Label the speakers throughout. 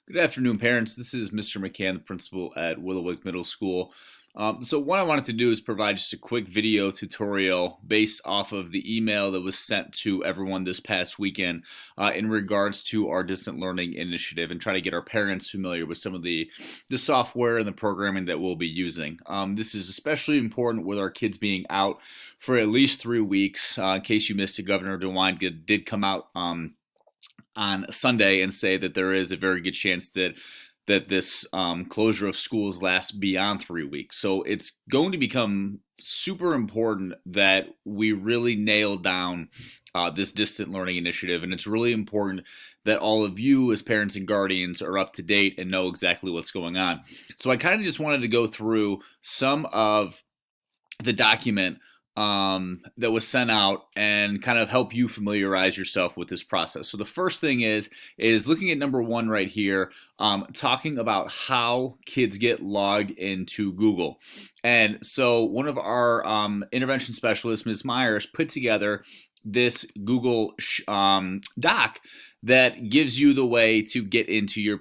Speaker 1: Good afternoon, parents. This is Mr. McCann, the principal at Willowick Middle School. So what I wanted to do is provide just a quick video tutorial based off of the email that was sent to everyone this past weekend in regards to our distant learning initiative, and try to get our parents familiar with some of the software and the programming that we'll be using. This is especially important with our kids being out for at least 3 weeks. In case you missed it, Governor DeWine did come out on Sunday and say that there is a very good chance that this closure of schools lasts beyond 3 weeks. So it's going to become super important that we really nail down this distant learning initiative, and it's really important that all of you as parents and guardians are up to date and know exactly what's going on. So I kind of just wanted to go through some of the document that was sent out and kind of help you familiarize yourself with this process. So the first thing is looking at number one right here, talking about how kids get logged into Google. And so one of our intervention specialists, Ms. Myers, put together this Google doc that gives you the way to get into your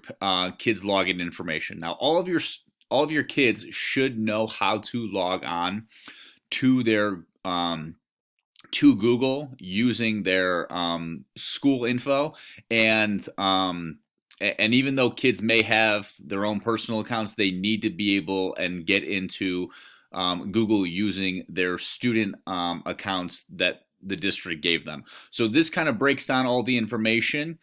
Speaker 1: kids' login information. Now, all of your kids should know how to log on to their to Google using their school info, and even though kids may have their own personal accounts, they need to be able and get into Google using their student accounts that the district gave them. So this kind of breaks down all the information.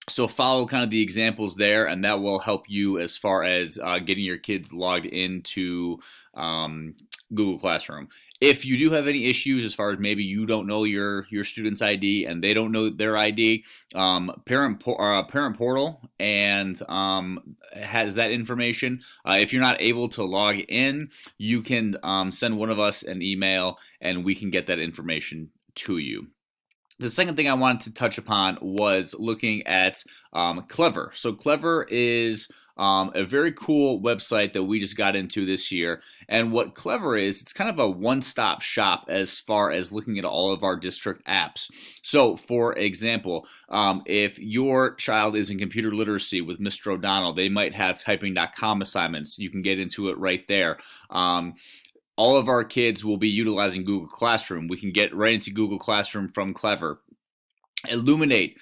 Speaker 1: So follow kind of the examples there, and that will help you as far as getting your kids logged into Google Classroom. If you do have any issues as far as maybe you don't know your student's ID and they don't know their ID, Parent Portal and has that information. If you're not able to log in, you can send one of us an email and we can get that information to you. The second thing I wanted to touch upon was looking at Clever. So Clever is a very cool website that we just got into this year. And what Clever is, it's kind of a one-stop shop as far as looking at all of our district apps. So for example, if your child is in computer literacy with Mr. O'Donnell, they might have typing.com assignments. You can get into it right there. All of our kids will be utilizing Google Classroom. We can get right into Google Classroom from Clever. Illuminate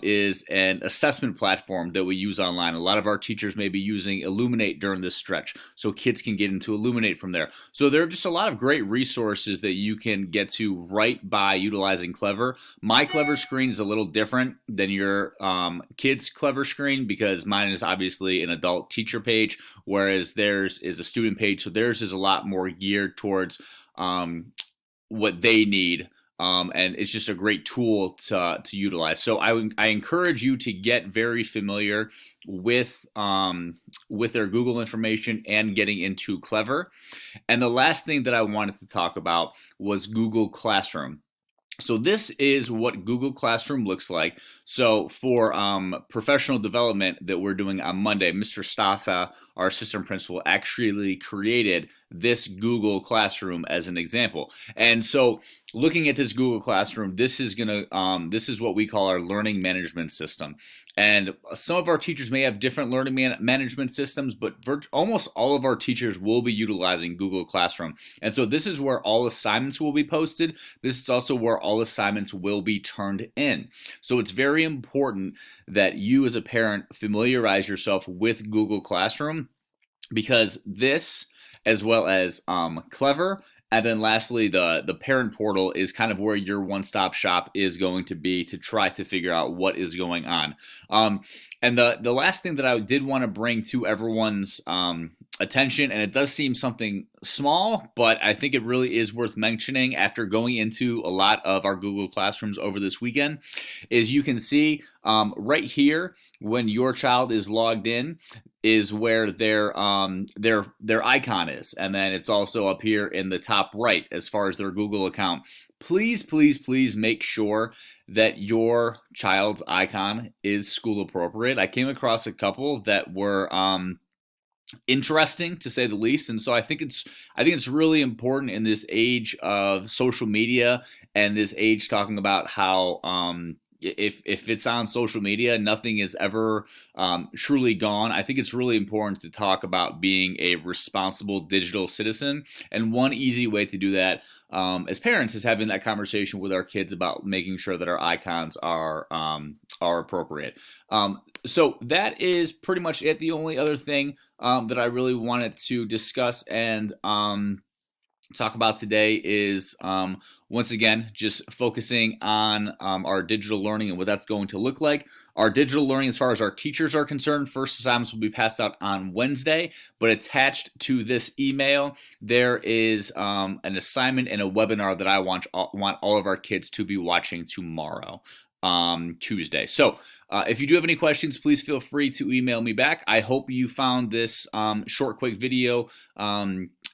Speaker 1: is an assessment platform that we use online. A lot of our teachers may be using Illuminate during this stretch, so kids can get into Illuminate from there. So there are just a lot of great resources that you can get to right by utilizing Clever. My Clever screen is a little different than your kids' Clever screen because mine is obviously an adult teacher page, whereas theirs is a student page. So theirs is a lot more geared towards what they need. And it's just a great tool to utilize. So I encourage you to get very familiar with their Google information and getting into Clever. And the last thing that I wanted to talk about was Google Classroom. So this is what Google Classroom looks like. So for professional development that we're doing on Monday, Mr. Stasa, our assistant principal, actually created this Google Classroom as an example. And so looking at this Google Classroom, this is what we call our learning management system. And some of our teachers may have different learning management systems, but almost all of our teachers will be utilizing Google Classroom. And so this is where all assignments will be posted. This is also where all assignments will be turned in. So it's very important that you as a parent familiarize yourself with Google Classroom, because this, as well as Clever, and then lastly, the parent portal is kind of where your one-stop shop is going to be to try to figure out what is going on. And the last thing that I did want to bring to everyone's attention, and it does seem something small, but I think it really is worth mentioning after going into a lot of our Google Classrooms over this weekend, is you can see right here when your child is logged in is where their icon is, and then it's also up here in the top right as far as their Google account. Please, please, please make sure that your child's icon is school appropriate. I came across a couple that were interesting, to say the least, and so I think it's really important in this age of social media and this age talking about how if it's on social media, nothing is ever truly gone. I think it's really important to talk about being a responsible digital citizen, and one easy way to do that as parents is having that conversation with our kids about making sure that our icons are appropriate. So that is pretty much it. The only other thing that I really wanted to discuss and talk about today is once again just focusing on our digital learning and what that's going to look like. Our digital learning, as far as our teachers are concerned, first assignments will be passed out on Wednesday, but attached to this email there is an assignment and a webinar that I want all of our kids to be watching tomorrow, Tuesday. So if you do have any questions, please feel free to email me back. I hope you found this short, quick video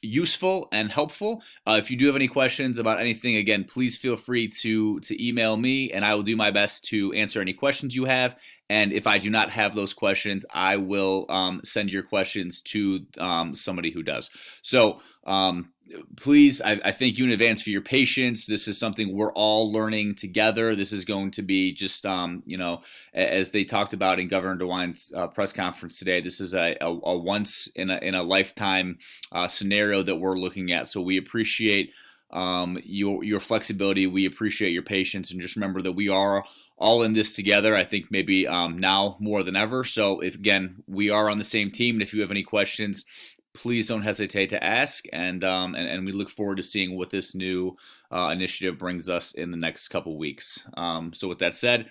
Speaker 1: useful and helpful. If you do have any questions about anything, again, please feel free to email me, and I will do my best to answer any questions you have. And if I do not have those questions, I will send your questions to somebody who does. So please, I thank you in advance for your patience. This is something we're all learning together. This is going to be just, as they talked about in Governor DeWine's press conference today, this is a once in a lifetime scenario that we're looking at. So we appreciate your flexibility. We appreciate your patience, and just remember that we are all in this together. I think maybe now more than ever. So if, again, we are on the same team, and if you have any questions, please don't hesitate to ask, and we look forward to seeing what this new initiative brings us in the next couple weeks. So with that said,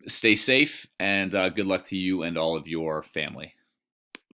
Speaker 1: stay safe, and good luck to you and all of your family.